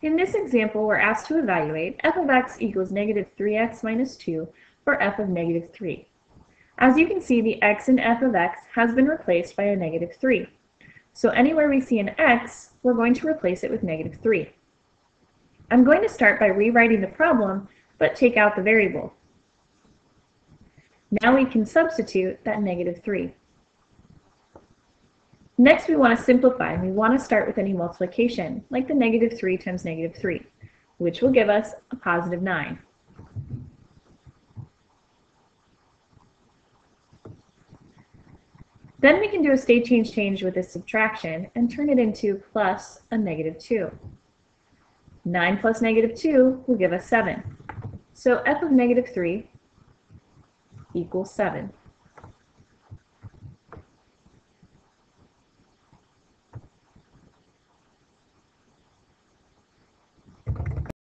In this example, we're asked to evaluate f of x equals negative 3x minus 2 for f of negative 3. As you can see, the x in f of x has been replaced by a negative 3. So anywhere we see an x, we're going to replace it with negative 3. I'm going to start by rewriting the problem, but take out the variable. Now we can substitute that negative 3. Next, we want to simplify, and we want to start with any multiplication, like the negative 3 times negative 3, which will give us a positive 9. Then we can do a state change with this subtraction and turn it into plus a negative 2. 9 plus negative 2 will give us 7. So f of negative 3 equals 7.